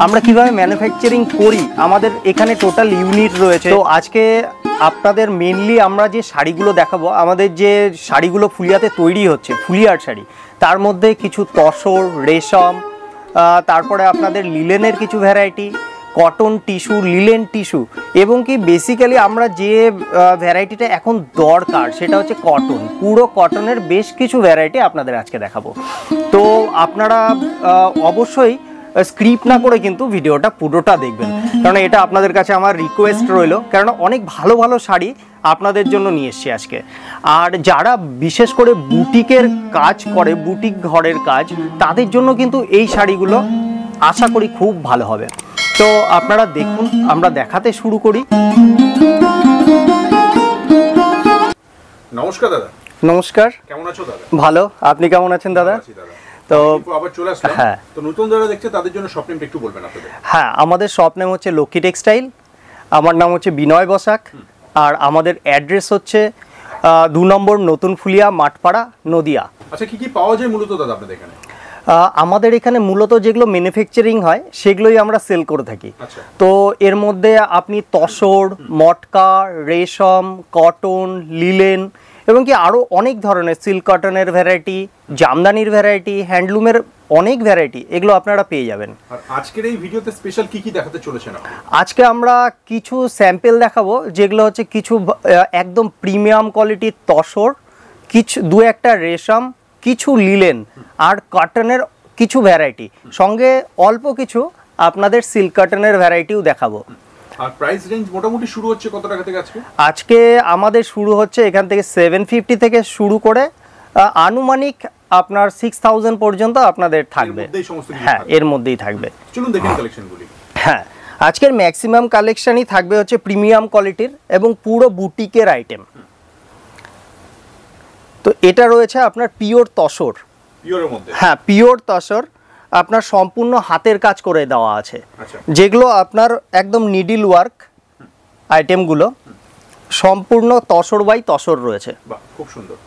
আমরা কিভাবে ম্যানুফ্যাকচারিং করি আমাদের এখানে টোটাল ইউনিট রয়েছে। তো আজকে আপনাদের মেনলি আমরা যে শাড়িগুলো দেখাবো, আমাদের যে শাড়িগুলো ফুলিয়াতে তৈরি হচ্ছে ফুলিয়ার শাড়ি, তার মধ্যে কিছু তসর, রেশম, তারপরে আপনাদের লিলেনের কিছু variety, cotton tissue, linen tissue, এবং কি বেসিক্যালি আমরা যে ভ্যারাইটিটা এখন দরকার সেটা হচ্ছে কটন। পুরো কটনের বেশ কিছু ভ্যারাইটি আপনাদের আজকে দেখাবো। তো আপনারা অবশ্যই স্ক্রিপ্ট না করে কিন্তু ভিডিওটা পুরোটা দেখবেন, কারণ এটা আপনাদের কাছে আমার রিকোয়েস্ট রইলো, কারণ অনেক ভালো ভালো শাড়ি আপনাদের জন্য নিয়ে এসছি আজকে। আর যারা বিশেষ করে বুটিকের কাজ করে, বুটিক ঘরের কাজ, তাদের জন্য কিন্তু এই শাড়িগুলো আশা করি খুব ভালো হবে। তো আপনারা দেখুন, আমরা দেখাতে শুরু করি। নমস্কার দাদা। নমস্কার, কেমন আছো দাদা? ভালো, আপনি কেমন আছেন দাদা? তো আবার চলে আসলাম। হ্যাঁ, তো নতুন যারা দেখছে তাদের জন্য শপ নেমটা একটু বলবেন আপনাদের। হ্যাঁ, আমাদের শপ নেম হচ্ছে লক্ষ্মী টেক্সটাইল, আমার নাম হচ্ছে বিনয় বসাক, আর আমাদের অ্যাড্রেস হচ্ছে 2 নম্বর নতুন ফুলিয়া, মাঠপাড়া, নদিয়া। আচ্ছা, কি কি পাওয়া যায় মূলত দাদা আপনাদের এখানে? আমাদের এখানে মূলত যেগুলো ম্যানুফ্যাকচারিং হয় সেগুলোই আমরা সেল করে থাকি। তো এর মধ্যে আপনি তসর, মটকা, রেশম, কটন, লিলেন, এবং কি আরও অনেক ধরনের সিল্ক কটনের ভ্যারাইটি, জামদানির ভ্যারাইটি, হ্যান্ডলুমের অনেক ভ্যারাইটি, এগুলো আপনারা পেয়ে যাবেন। আর আজকের এই ভিডিওতে স্পেশাল কি কি দেখাতে চলেছেন আপনি? আজকে আমরা কিছু স্যাম্পল দেখাবো, যেগুলো হচ্ছে কিছু একদম প্রিমিয়াম কোয়ালিটির তসর, কিছু দু একটা রেশম, কিছু লিলেন, আর কটনের কিছু ভ্যারাইটি, সঙ্গে অল্প কিছু আপনাদের সিল্ক কটনের ভ্যারাইটিও দেখাবো। আর প্রাইস রেঞ্জ মোটামুটি শুরু হচ্ছে কত টাকা থেকে আজকে? আজকে আমাদের শুরু হচ্ছে এখান থেকে 750 থেকে শুরু করে আনুমানিক আপনার 6000 পর্যন্ত আপনাদের থাকবে। হ্যাঁ, এর মধ্যেই থাকবে। চলুন দেখেন কালেকশনগুলি। হ্যাঁ, আজকের ম্যাক্সিমাম কালেকশনই থাকবে হচ্ছে প্রিমিয়াম কোয়ালিটির এবং পুরো বুটিকের আইটেম। তো এটা রয়েছে আপনার পিওর তসর। পিওরের মধ্যে? হ্যাঁ, পিওর তসর, আপনার সম্পূর্ণ হাতের কাজ করে দেওয়া আছে, যেগুলো আপনার একদম নিডল ওয়ার্ক আইটেমগুলো সম্পূর্ণ তসর বাই তসর রয়েছে। বাহ, খুব সুন্দর।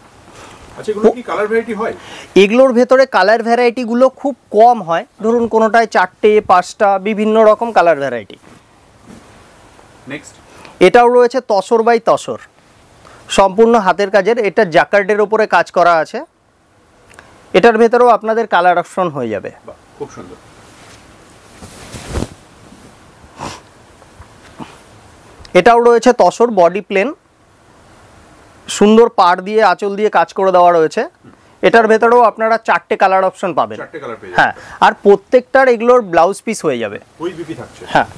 আচ্ছা, এগুলো কি কালার ভ্যারাইটি হয়? এগুলোর ভেতরে কালার ভ্যারাইটিগুলো খুব কম হয়, ধরুন কোনোটায় 4টে 5টা বিভিন্ন রকম কালার ভ্যারাইটি। নেক্সট, এটাও রয়েছে তসর বাই তসর, সম্পূর্ণ হাতের কাজের। এটা জ্যাকার্ডের উপরে কাজ করা আছে, এটার ভেতরেও আপনাদের কালার অপশন হয়ে যাবে। খুব সুন্দর। এটাও রয়েছে তসর, বডি প্লেন, সুন্দর পাড় দিয়ে আঁচল দিয়ে কাজ করে দেওয়া রয়েছে। এটার ভেতরেও আপনারা 4টে কালার অপশন পাবেন। হ্যাঁ, আর প্রত্যেকটার এগুলোর ব্লাউজ পিস হয়ে যাবে। হ্যাঁ,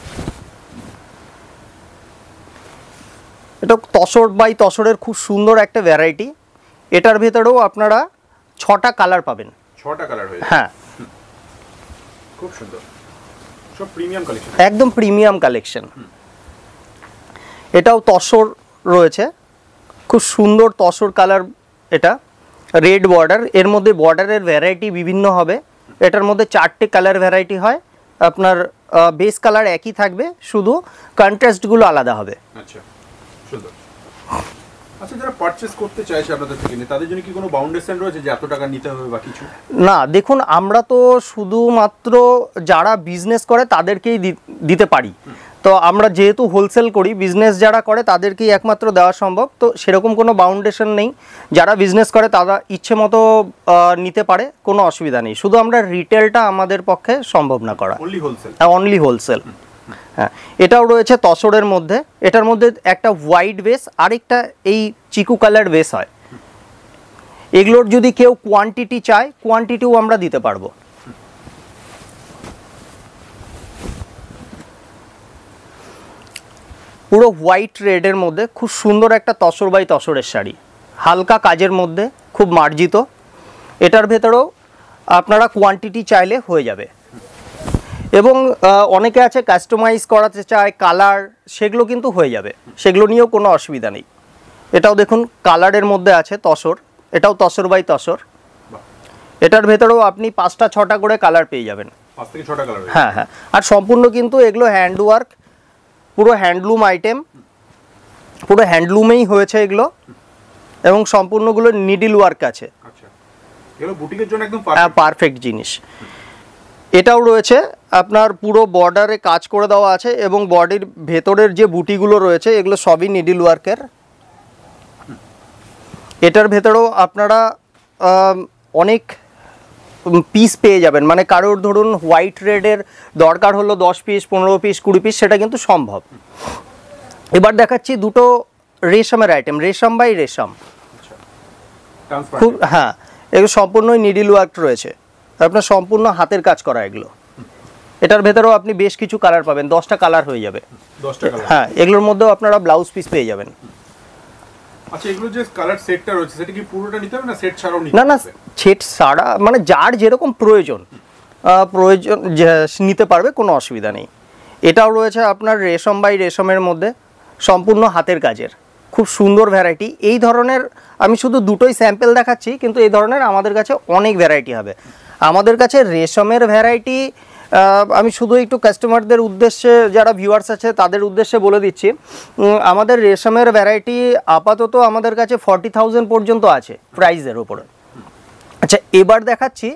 এটা তসর বাই তসরের খুব সুন্দর একটা ভ্যারাইটি। এটার ভেতরেও আপনারা 6টা কালার পাবেন। 6টা কালার হয়ে যাবে। হ্যাঁ, খুব সুন্দর, সব প্রিমিয়াম কালেকশন, একদম প্রিমিয়াম কালেকশন। এটাও তসর রয়েছে, খুব সুন্দর তসর কালার। এটা রেড বর্ডার, এর মধ্যে বর্ডারের ভ্যারাইটি বিভিন্ন হবে। এটার মধ্যে 4টে কালার ভ্যারাইটি হয়। আপনার বেস কালার একই থাকবে, শুধু কন্ট্রাস্টগুলো আলাদা হবে। আচ্ছা, সুন্দর। আচ্ছা, যারা পারচেজ করতে চাইছে আপনাদের থেকে, তাদের জন্য কি কোনো বাউন্ডেশন রয়েছে যে এত টাকা নিতে হবে বা কিছু? না, দেখুন, আমরা তো শুধুমাত্র যারা বিজনেস করে তাদেরকেই দিতে পারি। তো আমরা যেহেতু হোলসেল করি, বিজনেস যারা করে তাদেরকেই একমাত্র দেওয়া সম্ভব। তো সেরকম কোনো বাউন্ডেশন নেই, যারা বিজনেস করে তারা ইচ্ছে মতো নিতে পারে, কোনো অসুবিধা নেই। শুধু আমরা রিটেলটা আমাদের পক্ষে সম্ভব না করা, অনলি হোলসেল। হ্যাঁ, এটাও রয়েছে তসরের মধ্যে। এটার মধ্যে একটা হোয়াইট বেস, আরেকটা এই চিকু কালার বেস হয়। এগুলোর যদি কেউ কোয়ান্টিটি চায়, কোয়ান্টিটিও আমরা দিতে পারবো। পুরো হোয়াইট রেডের মধ্যে খুব সুন্দর একটা তসর বাই তসরের শাড়ি, হালকা কাজের মধ্যে, খুব মার্জিত। এটার ভেতরেও আপনারা কোয়ান্টিটি চাইলে হয়ে যাবে। এবং অনেকে আছে কাস্টমাইজ করাতে চায় কালার, সেগুলো কিন্তু হয়ে যাবে, সেগুলো নিয়েও কোনো অসুবিধা নেই। এটাও দেখুন কালারের মধ্যে আছে তসর, এটাও তসর বাই তসর। এটার ভেতরেও আপনি 5টা 6টা করে কালার পেয়ে যাবেন। 5 থেকে 6টা কালার। হ্যাঁ হ্যাঁ, আর সম্পূর্ণ কিন্তু এগুলো হ্যান্ডওয়ার্ক, পুরো হ্যান্ডলুম আইটেম, পুরো হ্যান্ডলুমেই হয়েছে এগুলো, এবং সম্পূর্ণগুলো নিডল ওয়ার্ক আছে। আচ্ছা, এগুলো বুটিকের জন্য একদম পারফেক্ট জিনিস। এটাও রয়েছে আপনার পুরো বর্ডারে কাজ করে দেওয়া আছে এবং বডির ভেতরের যে বুটিগুলো রয়েছে এগুলো সবই নিডল ওয়ার্কের। এটার ভেতরেও আপনারা অনেক পিস পেয়ে যাবেন, মানে কারোর ধরুন হোয়াইট রেডের দরকার হলো 10 পিস 15 পিস 20 পিস, সেটা কিন্তু সম্ভব। এবার দেখাচ্ছি দুটো রেশমের আইটেম, রেশম বাই রেশম, খুব হ্যাঁ এগুলো সম্পূর্ণই নিডল ওয়ার্ক রয়েছে, আপনার সম্পূর্ণ হাতের কাজ করা এগুলো। এটার ভেতরেও আপনি বেশ কিছু কালার পাবেন, 10টা কালার হয়ে যাবে। 10টা কালার, হ্যাঁ এগুলোর মধ্যেও আপনারা ব্লাউজ পিস পেয়ে যাবেন। আচ্ছা এগুলো যে কালার সেটটা রয়েছে সেটা কি পুরোটা নিতে হবে না সেট ছাড়াও নিতে না হবে? না, সেট ছাড়া মানে যার যেরকম প্রয়োজন নিতে পারবে, কোনো অসুবিধা নেই। এটাও রয়েছে আপনার রেশম বাই রেশমের মধ্যে, সম্পূর্ণ হাতের কাজের, খুব সুন্দর ভ্যারাইটি। এই ধরনের আমি শুধু দুটোই স্যাম্পল দেখাচ্ছি, কিন্তু এই ধরনের আমাদের কাছে অনেক ভ্যারাইটি হবে। আমাদের কাছে রেশমের ভ্যারাইটি আমি শুধু একটু কাস্টমারদের উদ্দেশ্যে, যারা ভিউয়ার্স আছে তাদের উদ্দেশ্যে বলে দিচ্ছি, আমাদের রেশমের ভ্যারাইটি আপাতত আমাদের কাছে 40,000 পর্যন্ত আছে প্রাইসের ওপরে। আচ্ছা এবার দেখাচ্ছি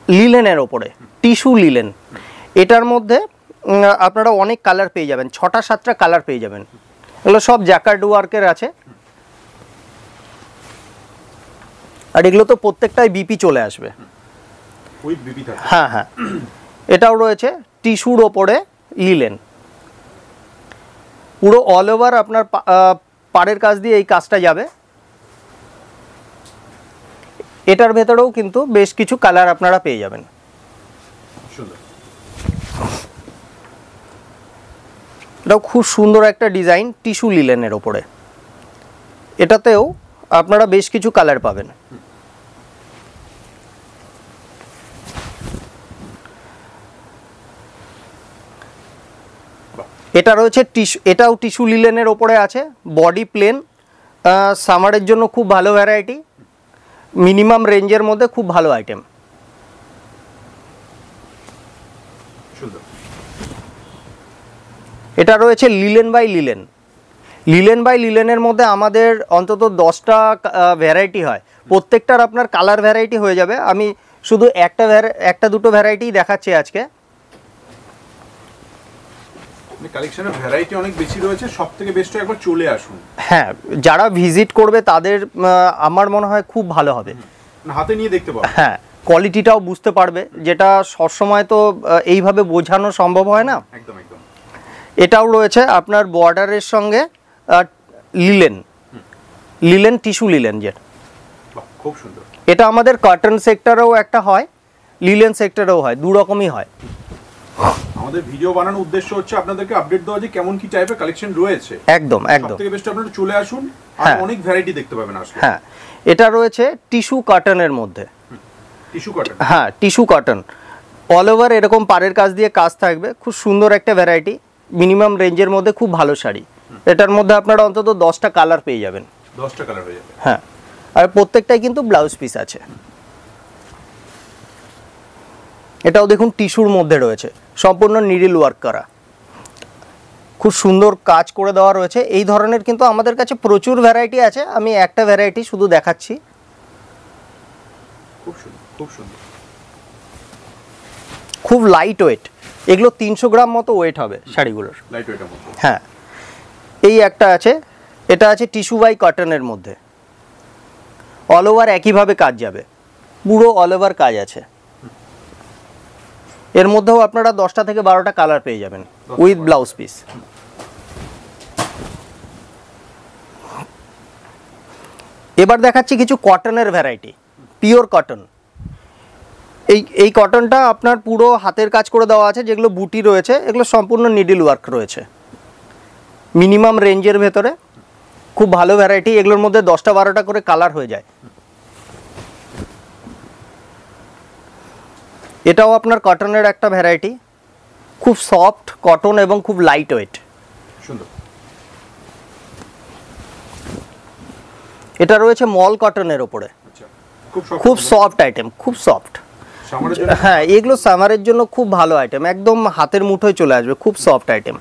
লিলেনের ওপরে, টিস্যু লিলেন। এটার মধ্যে আপনারা অনেক কালার পেয়ে যাবেন, 6টা-7টা কালার পেয়ে যাবেন। এগুলো সব জ্যাকার্ড ওয়ার্কের আছে, আর এগুলো তো প্রত্যেকটাই বিপি চলে আসবে, উইথ বিপি থাকে। হ্যাঁ হ্যাঁ। এটাও রয়েছে টিস্যুর ওপরে লিলেন, পুরো অল ওভার আপনার পাড়ের কাজ দিয়ে এই কাজটা যাবে। এটার ভেতরেও কিন্তু বেশ কিছু কালার আপনারা পেয়ে যাবেন। সুন্দর, এটাও খুব সুন্দর একটা ডিজাইন টিস্যু লিলেনের ওপরে, এটাতেও আপনারা বেশ কিছু কালার পাবেন। এটা রয়েছে টিস্যু, এটাও টিস্যু লিলেনের ওপরে আছে, বডি প্লেন, সামারের জন্য খুব ভালো ভ্যারাইটি, মিনিমাম রেঞ্জের মধ্যে খুব ভালো আইটেম। সুন্দর। এটা রয়েছে linen by linen. Linen by লিলেনের মধ্যে আমাদের অন্তত 10টা ভ্যারাইটি হয়, প্রত্যেকটার আপনার কালার ভ্যারাইটি হয়ে যাবে। আমি শুধু একটা দুটো ভ্যারাইটি দেখাচ্ছি আজকে। কালেকশনের ভ্যারাইটি অনেক বেশি রয়েছে, সবথেকে বেস্ট একবার চলে আসুন। হ্যাঁ যারা ভিজিট করবে তাদের আমার মনে হয় খুব ভালো হবে, হাতে নিয়ে দেখতে পাবো। হ্যাঁ কোয়ালিটিটাও বুঝতে পারবে, যেটা সবসময় তো এইভাবে বোঝানো সম্ভব হয় না। একদম একদম। এটাও রয়েছে আপনার বর্ডারের সঙ্গে লিলেন, লিলেন টিস্যু লিলেন, যেটা খুব সুন্দর। এটা আমাদের কটন সেক্টরেও একটা হয়, লিলেন সেক্টরেও হয়, দু রকমই হয়। আমাদের ভিডিও বানানোর উদ্দেশ্য হচ্ছে আপনাদেরকে আপডেট দেওয়া যে কেমন কি টাইপের কালেকশন রয়েছে। একদম একদম। সবথেকে বেস্ট আপনারা চলে আসুন, আর অনেক ভ্যারাইটি দেখতে পাবেন আসলে। হ্যাঁ এটা রয়েছে টিস্যু কটনের মধ্যে, টিস্যু কটন, হ্যাঁ টিস্যু কটন, অল ওভার এরকম পাড়ের কাজ দিয়ে কাজ থাকবে, খুব সুন্দর একটা ভ্যারাইটি, মিনিমাম রেঞ্জের মধ্যে খুব ভালো শাড়ি। এটার মধ্যে আপনারা অন্তত 10টা কালার পেয়ে যাবেন। 10টা কালার হয়ে যাবে, হ্যাঁ, আর প্রত্যেকটাই কিন্তু ব্লাউজ পিস আছে। এটাও দেখুন টিস্যুর মধ্যে রয়েছে, সম্পূর্ণ নিডল ওয়ার্ক করা, খুব সুন্দর কাজ করে দেওয়া রয়েছে। এই ধরনের কিন্তু আমাদের কাছে প্রচুর ভ্যারাইটি আছে, আমি একটা ভ্যারাইটি শুধু দেখাচ্ছি। খুব সুন্দর, খুব সুন্দর, খুব লাইট ওয়েট, এগুলো 300 গ্রাম মতো ওয়েট হবে শাড়িগুলোর, লাইট ওয়েটের মধ্যে। হ্যাঁ এই একটা আছে, এটা আছে টিস্যু বাই কটনের মধ্যে, অল ওভার একইভাবে কাজ যাবে, পুরো অল ওভার কাজ আছে। এর মধ্যেও আপনারা 10টা থেকে 12টা কালার পেয়ে যাবেন উইথ ব্লাউজ পিস। এবার দেখাচ্ছি কিছু কটনের ভ্যারাইটি, পিওর কটন। এই কটনটা আপনার পুরো হাতের কাজ করে দেওয়া আছে, যেগুলো বুটি রয়েছে এগুলো সম্পূর্ণ নিডল ওয়ার্ক রয়েছে, মিনিমাম রেঞ্জের ভেতরে, খুব ভালো ভ্যারাইটি। এগুলোর মধ্যে 10টা 12টা করে কালার হয়ে যায়। এটাও আপনার কটনের একটা ভ্যারাইটি, খুব সফট কটন এবং খুব লাইট ওয়েট। সুন্দর। এটা রয়েছে মল কটনের ওপরে, আচ্ছা খুব সফট আইটেম, খুব সফট। হ্যাঁ এগুলো সামারের জন্য খুব ভালো আইটেম, একদম হাতের মুঠোয় চলে আসবে, খুব সফট আইটেম।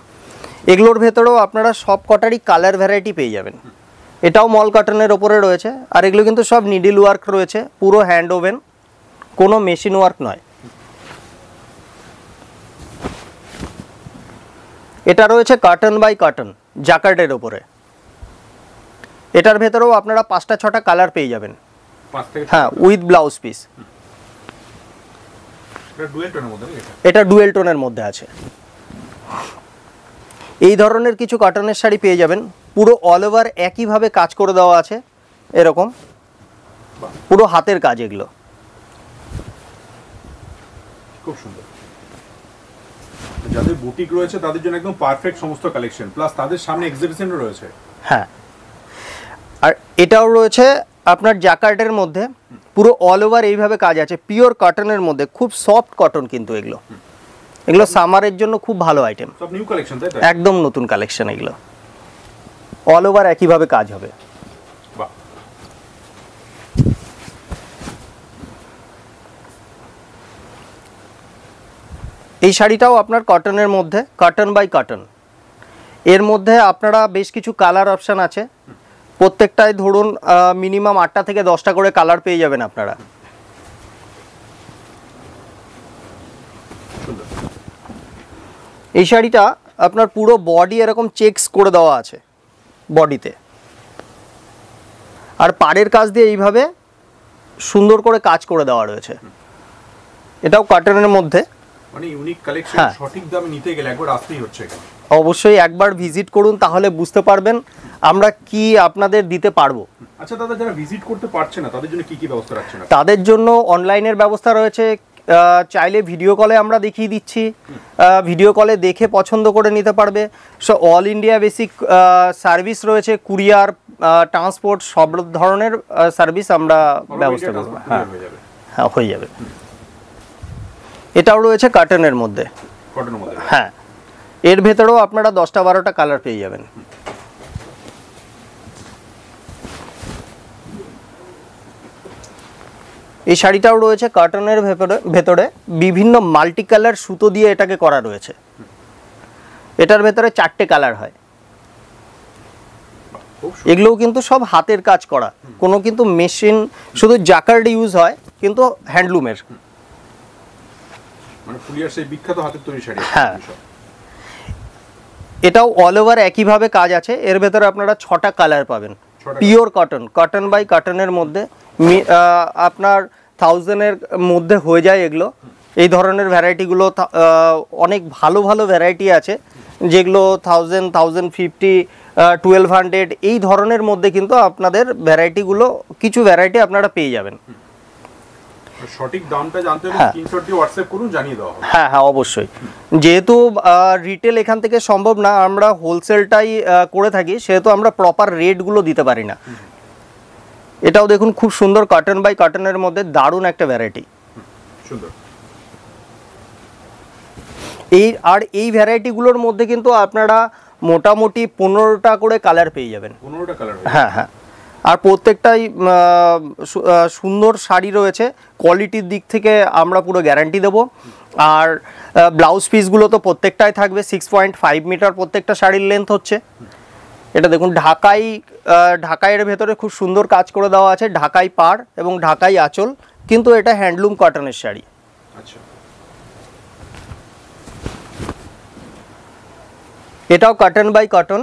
এগুলোর ভেতরেও আপনারা সব কটারই কালার ভ্যারাইটি পেয়ে যাবেন। এটাও মল কটনের ওপরে রয়েছে, আর এগুলো কিন্তু সব নিডল ওয়ার্ক রয়েছে, পুরো হ্যান্ড ওভেন, কোনো মেশিন ওয়ার্ক নয়। এটা রয়েছে কটন বাই কটন জ্যাকার্ডের ওপরে। এটার ভেতরেও আপনারা 5টা 6টা কালার পেয়ে যাবেন। 5 থেকে হ্যাঁ, উইথ ব্লাউজ পিস। এটা ডুয়েল টোনের মধ্যে এটা। এটা ডুয়েল টোনের মধ্যে আছে। এই ধরনের কিছু কটনের শাড়ি পেয়ে যাবেন, পুরো অল ওভার একইভাবে কাজ করে দেওয়া আছে, এরকম পুরো হাতের কাজ এগুলো। খুব সুন্দর। যাদের বুটিক রয়েছে তাদের জন্য একদম পারফেক্ট সমস্ত কালেকশন, প্লাস তাদের সামনে এক্সিবিশনও রয়েছে। হ্যাঁ, আর এটাও রয়েছে আপনার জ্যাকার্ডের মধ্যে, পুরো অল ওভার এইভাবে কাজ আছে, পিওর কটনের মধ্যে, খুব সফট কটন কিন্তু এগুলো। এগুলো সামারের জন্য খুব ভালো আইটেম, সব নিউ কালেকশন তাই তো? একদম নতুন কালেকশন এগুলো, অল ওভার একইভাবে কাজ হবে। বাহ, এই শাড়িটাও আপনার কটনের মধ্যে, কটন বাই কটন। এর মধ্যে আপনারা বেশ কিছু কালার অপশান আছে, প্রত্যেকটায় ধরুন মিনিমাম 8টা থেকে 10টা করে কালার পেয়ে যাবেন আপনারা। সুন্দর। এই শাড়িটা আপনার পুরো বডি এরকম চেকস করে দেওয়া আছে বডিতে, আর পাড়ের কাজ দিয়ে এইভাবে সুন্দর করে কাজ করে দেওয়া রয়েছে। এটাও কটনের মধ্যে, মানে ইউনিক কালেকশন। হ্যাঁ। সঠিক দামে নিতে গেলে একবার আসতেই হচ্ছে এখানে। অবশ্যই একবার ভিজিট করুন, তাহলে বুঝতে পারবেন আমরা কি আপনাদের দিতে পারবো। আচ্ছা দাদা, যারা ভিজিট করতে পারছে না তাদের জন্য কি কি ব্যবস্থা রাখছেন? তাদের জন্য অনলাইনের ব্যবস্থা রয়েছে, চাইলে ভিডিও কলে আমরা দেখিয়ে দিচ্ছি, ভিডিও কলে দেখে পছন্দ করে নিতে পারবে। So all India basic service রয়েছে, কুরিয়ার, ট্রান্সপোর্ট, সব ধরনের সার্ভিস আমরা ব্যবস্থা করবো। হ্যাঁ হ্যাঁ, হয়ে যাবে। এটাও রয়েছে কটনের মধ্যে, কটনের মধ্যে। হ্যাঁ, এর ভেতরেও আপনারা 10টা 12টা কালার পেয়ে যাবেন। এই শাড়িটাও রয়েছে কটনের ভেতরে বিভিন্ন মাল্টি কালার সুতো দিয়ে এটাকে করা রয়েছে। এটার ভেতরে 4টে কালার হয়। এগুলোও কিন্তু সব হাতের কাজ করা, কোনো কিন্তু মেশিন, শুধু জ্যাকার্ড ইউজ হয় কিন্তু হ্যান্ডলুমের। মানে ফুলিয়ার সেই বিখ্যাত হাতের তৈরি শাড়ি। হ্যাঁ, এটাও অল ওভার একইভাবে কাজ আছে। এর ভেতরে আপনারা 6টা কালার পাবেন, পিওর কটন, কটন বাই কটনের মধ্যে। আপনার 1000-এর মধ্যে হয়ে যায় এগুলো। এই ধরনের ভ্যারাইটিগুলো অনেক ভালো ভালো ভ্যারাইটি আছে, যেগুলো 1000, 1050, 1200 এই ধরনের মধ্যে কিন্তু আপনাদের ভ্যারাইটিগুলো, কিছু ভ্যারাইটি আপনারা পেয়ে যাবেন। সঠিক দামটা জানতে হলে স্ক্রিনশট দিয়ে হোয়াটসঅ্যাপ করুন, জানিয়ে দেওয়া হবে। হ্যাঁ হ্যাঁ, অবশ্যই। যেহেতু রিটেল এখান থেকে সম্ভব না, আমরা হোলসেলটাই করে থাকি, সেহেতু আমরা প্রপার রেটগুলো দিতে পারি না। এটাও দেখুন, খুব সুন্দর কটন বাই কটনের মধ্যে দারুণ একটা ভ্যারাইটি। সুন্দর। এই ভ্যারাইটিগুলোর মধ্যে কিন্তু আপনারা মোটামুটি 15টা করে কালার পেয়ে যাবেন। 15টা কালার? হ্যাঁ হ্যাঁ, আর প্রত্যেকটাই সুন্দর শাড়ি রয়েছে। কোয়ালিটির দিক থেকে আমরা পুরো গ্যারান্টি দেব। আর ব্লাউজ পিসগুলো তো প্রত্যেকটাই থাকবে 6.5 মিটার প্রত্যেকটা শাড়ির লেন্থ হচ্ছে। এটা দেখুন, ঢাকাইয়ের ভেতরে খুব সুন্দর কাজ করে দেওয়া আছে, ঢাকাই পাড় এবং ঢাকাই আঁচল, কিন্তু এটা হ্যান্ডলুম কটনের শাড়ি। আচ্ছা, এটাও কটন বাই কটন।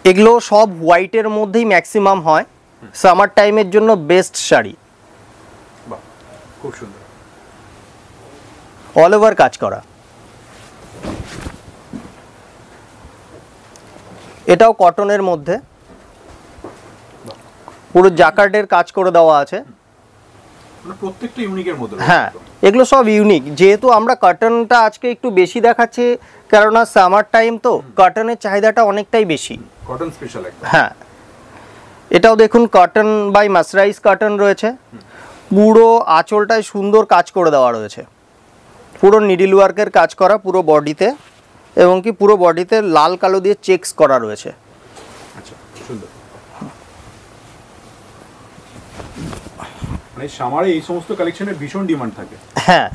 এগুলো সব হোয়াইটের মধ্যেই ম্যাক্সিমাম হয়, সামার টাইমের জন্য বেস্ট শাড়ি। বাহ, খুব সুন্দর। অল ওভার কাজ করা। এটাও কটনের মধ্যে, পুরো জ্যাকার্ডের কাজ করে দেওয়া আছে। মানে প্রত্যেকটা ইউনিকের মধ্যে। হ্যাঁ, এগুলো সব ইউনিক। যেহেতু আমরা কটনটা আজকে একটু বেশি দেখাচ্ছি, কেননা সামার টাইম তো কটনের চাহিদাটা অনেকটাই বেশি। কটন স্পেশাল একদম। হ্যাঁ, এটাও দেখুন কটন বাই মাসরাইজ কটন রয়েছে, পুরো আঁচলটায় সুন্দর কাজ করে দেওয়া রয়েছে, পুরো নিডল ওয়ার্কের কাজ করা পুরো বডিতে, এবং কি পুরো বডিতে লাল কালো দিয়ে চেকস করা রয়েছে। আচ্ছা, সুন্দর। মানে সামারে এই সমস্ত কালেকশনের ভীষণ ডিমান্ড থাকে। হ্যাঁ,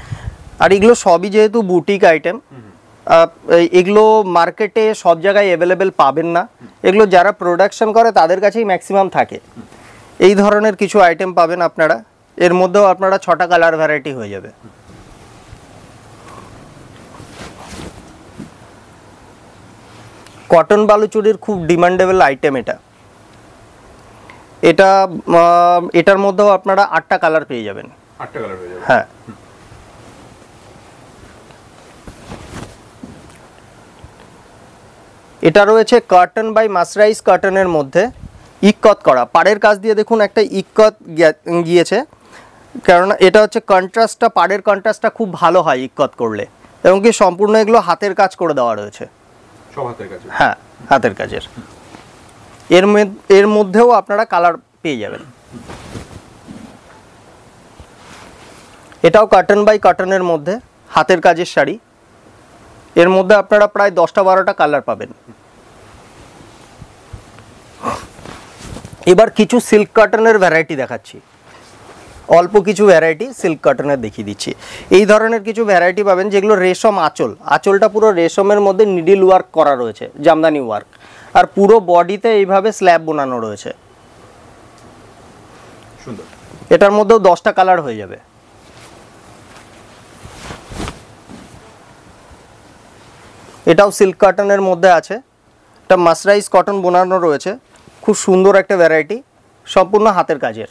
আর এগুলো সবই যেহেতু বুটিক আইটেম, এগুলো মার্কেটে সব জায়গায় অ্যাভেলেবেল পাবেন না। এগুলো যারা প্রোডাকশন করে তাদের কাছেই ম্যাক্সিমাম থাকে। এই ধরনের কিছু আইটেম পাবেন আপনারা, এর মধ্যেও আপনারা 6টা কালার ভ্যারাইটি হয়ে যাবে। কটন বালুচুরির খুব ডিমান্ডেবল আইটেম এটা। এটার মধ্যেও আপনারা 8টা কালার পেয়ে যাবেন। 8টা কালার পেয়ে যাবেন, হ্যাঁ। এটা রয়েছে কটন বাই মাসরাইজ কটনের মধ্যে ইক্কত করা, পাড়ের কাজ দিয়ে দেখুন একটা ইক্কত গিয়েছে, কারণ এটা হচ্ছে কন্ট্রাস্টটা, পাড়ের কন্ট্রাস্টটা খুব ভালো হয় ইক্কত করলে, এবং কি সম্পূর্ণ এগুলো হাতের কাজ করে দেওয়া রয়েছে, সব হাতের কাজ। হ্যাঁ, হাতের কাজের। এর মধ্যেও আপনারা কালার পেয়ে যাবেন। এটাও কটন বাই কটনের মধ্যে হাতের কাজের শাড়ি, এর মধ্যে আপনারা প্রায় 10টা-12টা কালার পাবেন। এবার কিছু সিল্ক কটনের ভ্যারাইটি দেখাচ্ছি, অল্প কিছু ভ্যারাইটি সিল্ক কটনের দেখিয়ে দিচ্ছি। এই ধরনের কিছু ভ্যারাইটি পাবেন যেগুলো রেশম আঁচলটা পুরো রেশমের মধ্যে নিডল ওয়ার্ক করা রয়েছে, জামদানি ওয়ার্ক, আর পুরো বডিতে এইভাবে স্ল্যাব বোনানো রয়েছে। সুন্দর। এটার মধ্যেও 10টা কালার হয়ে যাবে। এটাও সিল্ক কটনের মধ্যে আছে, এটা মাসরাইজ কটন বোনানো রয়েছে, খুব সুন্দর একটা ভ্যারাইটি, সম্পূর্ণ হাতের কাজের,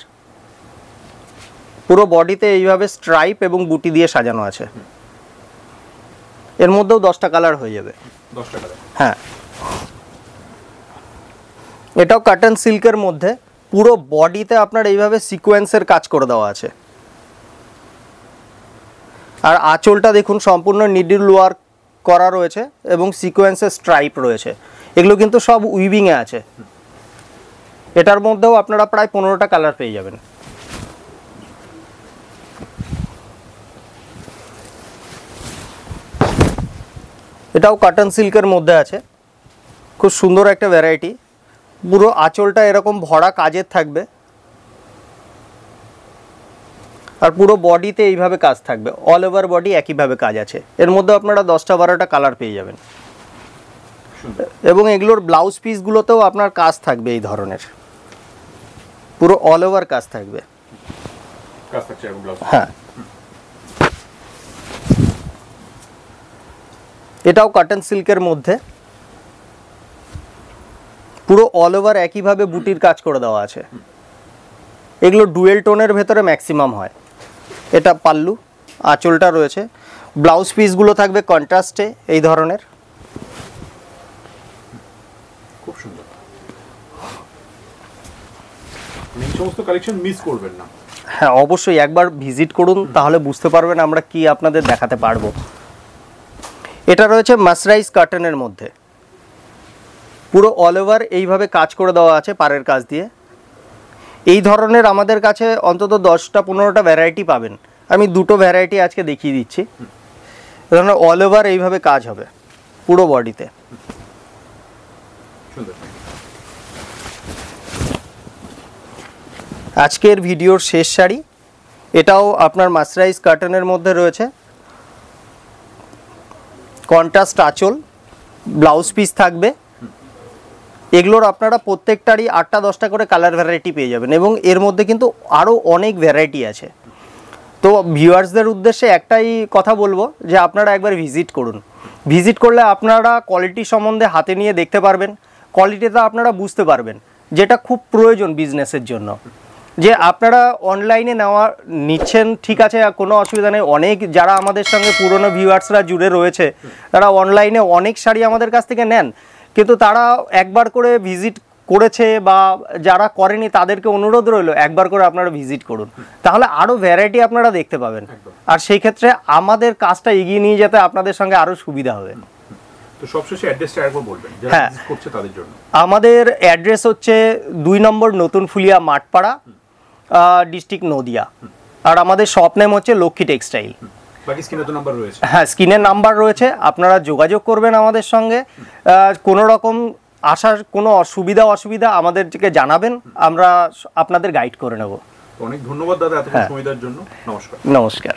পুরো বডিতে এইভাবে স্ট্রাইপ এবং বুটি দিয়ে সাজানো আছে। এর মধ্যেও 10টা কালার হয়ে যাবে। 10টা কালার, হ্যাঁ। এটাও কটন সিল্কের মধ্যে, পুরো বডিতে আপনার এইভাবে সিকোয়েন্সের কাজ করে দেওয়া আছে, আর আঁচলটা দেখুন সম্পূর্ণ নিডল ওয়ার্ক করা রয়েছে এবং সিকোয়েন্সের স্ট্রাইপ রয়েছে, এগুলো কিন্তু সব উইভিংয়ে আছে। এটার মধ্যেও আপনারা প্রায় 15টা কালার পেয়ে যাবেন। এটাও কটন সিল্কের মধ্যে আছে, খুব সুন্দর একটা ভ্যারাইটি, পুরো আঁচলটা এরকম ভরা কাজের থাকবে, আর পুরো বডিতে এইভাবে কাজ থাকবে, অল ওভার বডি একইভাবে কাজ আছে। এর মধ্যে আপনারা 10টা-12টা কালার পেয়ে যাবেন, এবং এগুলোর ব্লাউজ পিসগুলোতেও আপনার কাজ থাকবে এই ধরনের, পুরো অল ওভার কাজ থাকবে। হ্যাঁ। এটাও কটন সিল্কের মধ্যে, পুরো অল ওভার একইভাবে বুটির কাজ করে দেওয়া আছে, এগুলো ডুয়েল টোনের ভেতরে ম্যাক্সিমাম হয়। এটা পাল্লু, আঁচলটা রয়েছে, ব্লাউজ পিসগুলো থাকবে কন্ট্রাস্টে এই ধরনের। খুব সুন্দর। এই সমস্ত কালেকশন মিস করবেন না। হ্যাঁ, অবশ্যই একবার ভিজিট করুন, তাহলে বুঝতে পারবেন আমরা কি আপনাদের দেখাতে পারবো। এটা রয়েছে মাসরাইজ কটনের মধ্যে, পুরো অল ওভার এইভাবে কাজ করে দেওয়া আছে পাড়ের কাজ দিয়ে। এই ধরনের আমাদের কাছে অন্তত 10টা-15টা ভ্যারাইটি পাবেন, আমি 2টো ভ্যারাইটি আজকে দেখিয়ে দিচ্ছি। ধরনের অল ওভার এইভাবে কাজ হবে পুরো বডিতে। আজকের ভিডিওর শেষ শাড়ি, এটাও আপনার মাসরাইজ কটনের মধ্যে রয়েছে, কন্ট্রাস্ট আঁচল, ব্লাউজ পিস থাকবে, এগুলোর আপনারা প্রত্যেকটারই 8টা-10টা করে কালার ভ্যারাইটি পেয়ে যাবেন, এবং এর মধ্যে কিন্তু আরও অনেক ভ্যারাইটি আছে। তো ভিউয়ার্সদের উদ্দেশ্যে একটাই কথা বলবো যে আপনারা একবার ভিজিট করুন, ভিজিট করলে আপনারা কোয়ালিটি সম্বন্ধে হাতে নিয়ে দেখতে পারবেন, কোয়ালিটিটা আপনারা বুঝতে পারবেন, যেটা খুব প্রয়োজন বিজনেসের জন্য। যে আপনারা অনলাইনে নিচ্ছেন ঠিক আছে, কোনো অসুবিধা নেই, অনেক যারা আমাদের সঙ্গে পুরনো ভিউয়ার্সরা জুড়ে রয়েছে তারা অনলাইনে অনেক শাড়ি আমাদের কাছ থেকে নেন, কিন্তু তারা একবার করে ভিজিট করেছে বা যারা করেনি তাদেরকে অনুরোধ রইল একবার করে আপনারা ভিজিট করুন, তাহলে আরও ভ্যারাইটি আপনারা দেখতে পাবেন, আর সেই ক্ষেত্রে আমাদের কাজটা এগিয়ে নিয়ে যেতে আপনাদের সঙ্গে আরও সুবিধা হবে। তো সবশেষে অ্যাড্রেসটা একবার বলবেন যারা ভিজিট করছে তাদের জন্য। আমাদের অ্যাড্রেস হচ্ছে 2 নম্বর নতুন ফুলিয়া মাঠপাড়া, ডিস্ট্রিক্ট নদিয়া, আর আমাদের শপ নেম হচ্ছে লক্ষ্মী টেক্সটাইল। বাকি স্ক্রিনে তো নাম্বার রয়েছে। হ্যাঁ, স্ক্রিনের নাম্বার রয়েছে, আপনারা যোগাযোগ করবেন আমাদের সঙ্গে। কোনো রকম আসার কোনো অসুবিধা আমাদেরকে জানাবেন, আমরা আপনাদের গাইড করে নেব। অনেক ধন্যবাদ দাদা এত সময় দেওয়ার জন্য। নমস্কার। নমস্কার।